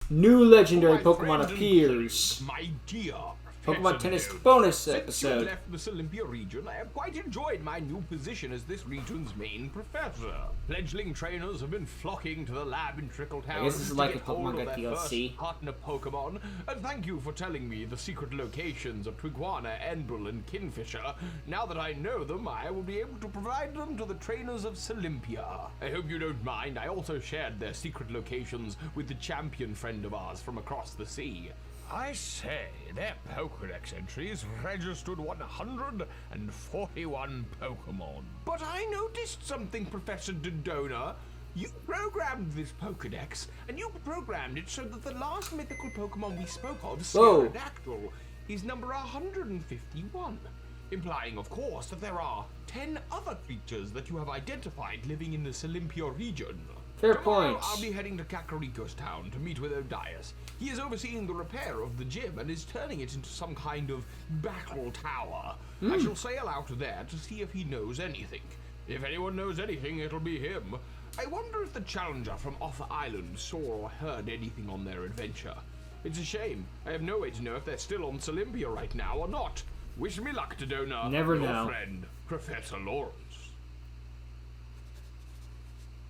New legendary Pokemon appears. My dear Pokemon Tennis bonus Since you episode. left the Olympia region, I have quite enjoyed my new position as this region's main professor. Fledgling trainers have been flocking to the lab in Trickletown. I guess this is to like get a Pokemon hold of Go their DLC. first partner Pokemon, and thank you for telling me the secret locations of Triguana, Enbrel, and Kinfisher. Now that I know them, I will be able to provide them to the trainers of Olympia. I hope you don't mind. I also shared their secret locations with the champion friend of ours from across the sea. I say, their Pokédex entries registered 141 Pokémon. But I noticed something, Professor Dodona. You programmed this Pokédex, and you programmed it so that the last mythical Pokémon we spoke of, Pterodactyl, is number 151. Implying, of course, that there are 10 other creatures that you have identified living in the Olympia region. Fair Tomorrow, point. I'll be heading to Kakariko's town to meet with Odias. He is overseeing the repair of the gym and is turning it into some kind of battle tower. I shall sail out there to see if he knows anything. If anyone knows anything, it'll be him. I wonder if the challenger from Offa Island saw or heard anything on their adventure. It's a shame. I have no way to know if they're still on Olympia right now or not. Wish me luck, Dodona. Never Your know. friend, Professor Lawrence.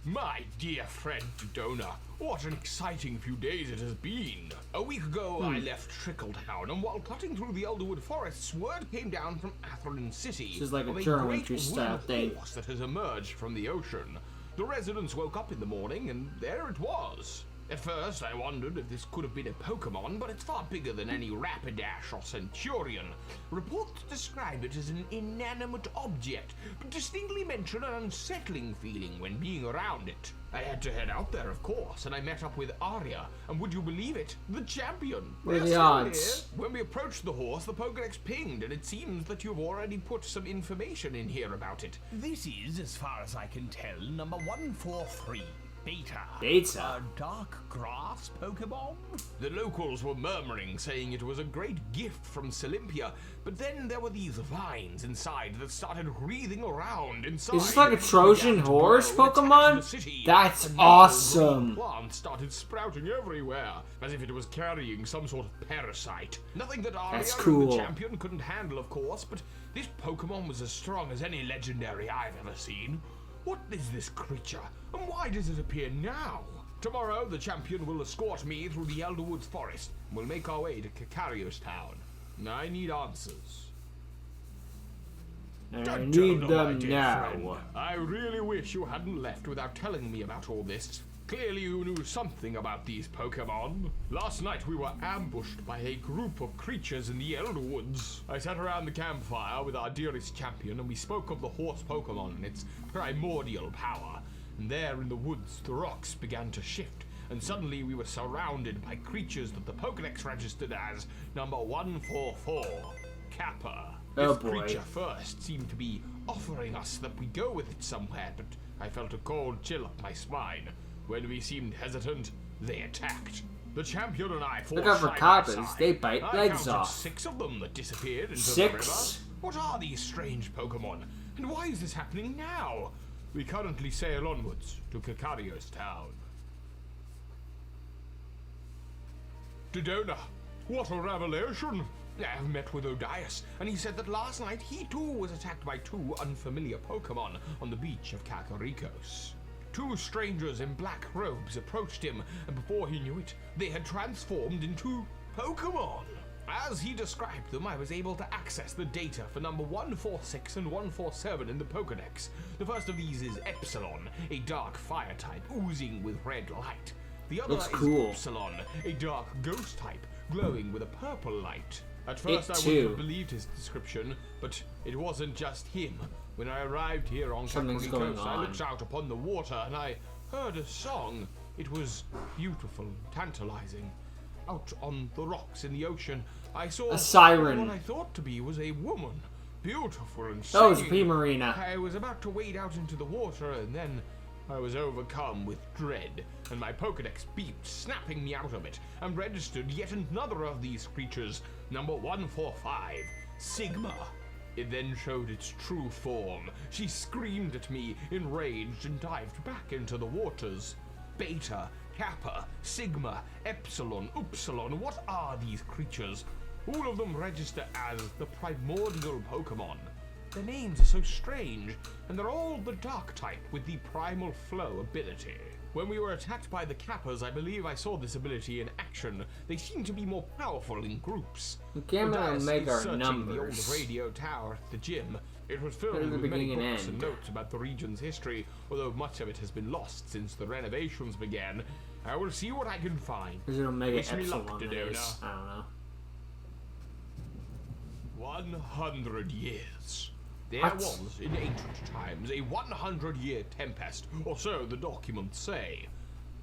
My dear friend Dodona, what an exciting few days it has been. A week ago, I left Trickletown, and while cutting through the Elderwood forests, word came down from Atherton City This is like a of journal great entry style wooden thing. horse that has emerged from the ocean. The residents woke up in the morning, and there it was. At first, I wondered if this could have been a Pokemon, but it's far bigger than any Rapidash or Centurion. Reports describe it as an inanimate object, but distinctly mention an unsettling feeling when being around it. I had to head out there, of course, and I met up with Arya, and would you believe it? The champion! What are They're the still odds? here. When we approached the horse, the Pokédex pinged, and it seems that you've already put some information in here about it. This is, as far as I can tell, number 143. Beta. Beta? A dark grass Pokemon? The locals were murmuring, saying it was a great gift from Olympia, but then there were these vines inside that started wreathing around inside. Is this like a It Trojan began to horse grow and attack Pokemon? the city. That's And awesome. Plants started sprouting everywhere, as if it was carrying some sort of parasite. Nothing that Arya, That's the cool. champion, couldn't handle, of course, but this Pokemon was as strong as any legendary I've ever seen. What is this creature, and why does it appear now? Tomorrow, the champion will escort me through the Elderwoods forest, and we'll make our way to Kakariko's town. I need answers. I Don't need know, my them dear now. friend. I really wish you hadn't left without telling me about all this. Clearly you knew something about these Pokemon. Last night we were ambushed by a group of creatures in the Elderwoods. I sat around the campfire with our dearest champion, and we spoke of the horse Pokemon and its primordial power. And there in the woods, the rocks began to shift, and suddenly we were surrounded by creatures that the Pokédex registered as number 144, Kappa. Oh, This boy. creature first seemed to be offering us that we go with it somewhere, but I felt a cold chill up my spine. When we seemed hesitant, they attacked. The champion and I fought Look out for side by Kappas, side. they bite I legs counted off. 6 of them that disappeared into 6? the river. What are these strange Pokemon, and why is this happening now? We currently sail onwards to Kakariko's town. Dodona, what a revelation! I have met with Odias, and he said that last night he too was attacked by 2 unfamiliar Pokemon on the beach of Kakarikos. 2 strangers in black robes approached him, and before he knew it, they had transformed into Pokemon. As he described them, I was able to access the data for number 146 and 147 in the Pokédex. The first of these is Epsilon, a dark fire type oozing with red light. The other Looks is cool. Upsilon, a dark ghost type glowing with a purple light. At first It I too. wouldn't have believed his description, but it wasn't just him. When I arrived here on Something's going Kakarikos, I on. looked out upon the water and I heard a song. It was beautiful, tantalizing. Out on the rocks in the ocean, I saw A siren. what I thought to be was a woman, beautiful and Oh, it's a singing. Primordial. I was about to wade out into the water, and then I was overcome with dread, and my Pokédex beeped, snapping me out of it, and registered yet another of these creatures, number 145, Sigma. It then showed its true form. She screamed at me, enraged, and dived back into the waters. Beta Kappa, Sigma, Epsilon, Upsilon. What are these creatures? All of them register as the Primordial Pokemon. Their names are so strange, and they're all the Dark type with the Primal Flow ability. When we were attacked by the Kappas, I believe I saw this ability in action. They seem to be more powerful in groups. Gamma and Omega are searching numbers. the old radio tower at the gym. It was filled They're the with many beginning and books and end. notes about the region's history, although much of it has been lost since the renovations began. I will see what I can find. There's an Omega Wish me luck, Epsilon that Dodona. is. I don't know. 100 years. There What? was, in ancient times, a 100-year tempest, or so the documents say.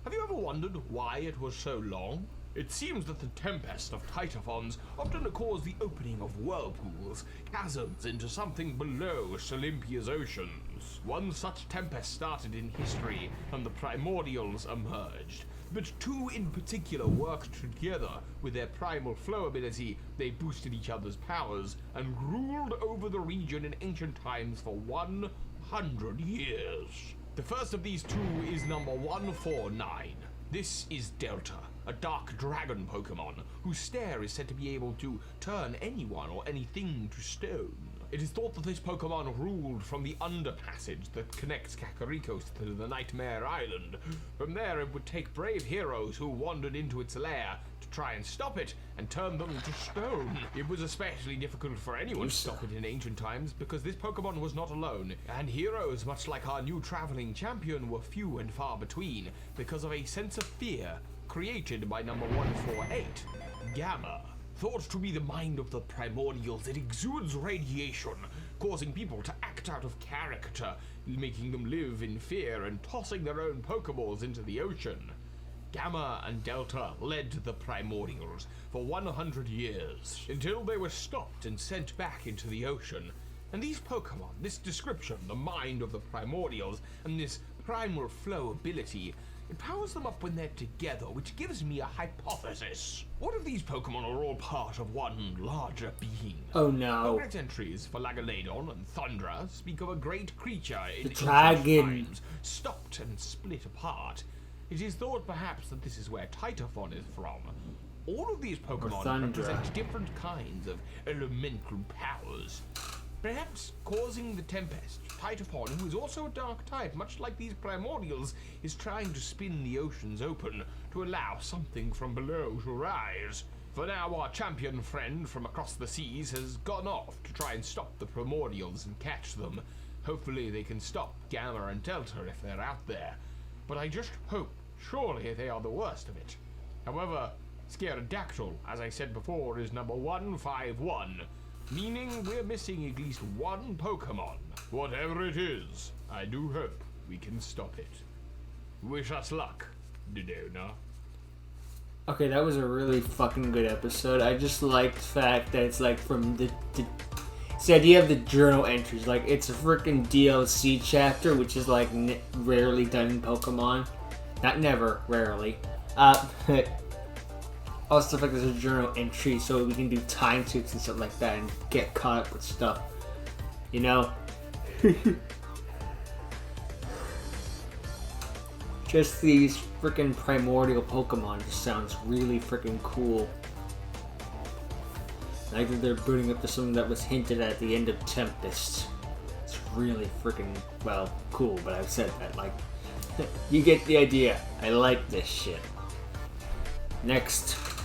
Have you ever wondered why it was so long? It seems that the tempest of Titaphons often caused the opening of whirlpools, chasms into something below Olympia's oceans. One such tempest started in history, and the Primordials emerged. But two in particular worked together. With their primal flow ability, they boosted each other's powers and ruled over the region in ancient times for 100 years. The first of these two is number 149. This is Delta, a dark dragon Pokemon, whose stare is said to be able to turn anyone or anything to stone. It is thought that this Pokemon ruled from the underpassage that connects Kakarikos to the Nightmare Island. From there, it would take brave heroes who wandered into its lair to try and stop it and turn them to stone. It was especially difficult for anyone to stop it in ancient times because this Pokemon was not alone, and heroes, much like our new traveling champion, were few and far between because of a sense of fear created by number 148, Gamma. Thought to be the mind of the Primordials, it exudes radiation, causing people to act out of character, making them live in fear and tossing their own Pokeballs into the ocean. Gamma and Delta led the Primordials for 100 years, until they were stopped and sent back into the ocean. And these Pokemon, this description, the mind of the Primordials, and this primal flow ability, it powers them up when they're together, which gives me a hypothesis. What if these Pokemon are all part of one larger being? Oh no. Correct entries for Lagaladon and Thundra speak of a great creature in The ancient dragon. times, stopped and split apart. It is thought perhaps that this is where Titaphon is from. All of these Pokemon Thundra. represent different kinds of elemental powers. Perhaps causing the Tempest, Titaphon, who is also a dark type, much like these Primordials, is trying to spin the oceans open to allow something from below to rise. For now, our champion friend from across the seas has gone off to try and stop the Primordials and catch them. Hopefully they can stop Gamma and Delta if they're out there. But I just hope, surely they are the worst of it. However, Scarodactyl, as I said before, is number 151. Meaning we're missing at least one Pokemon. Whatever it is, I do hope we can stop it. Wish us luck, Dodona. Okay, that was a really fucking good episode. I just like the fact that it's like from it's the idea of the journal entries. Like, it's a freaking DLC chapter, which is like rarely done in Pokemon. Not never, rarely. Also, the fact there's a journal entry so we can do time suits and stuff like that and get caught up with stuff. You know? Just these freaking primordial Pokemon just sounds really freaking cool. Like that they're booting up to something that was hinted at the end of Tempest. It's really freaking, well, cool, but I've said that, like, you get the idea. I like this shit. Next.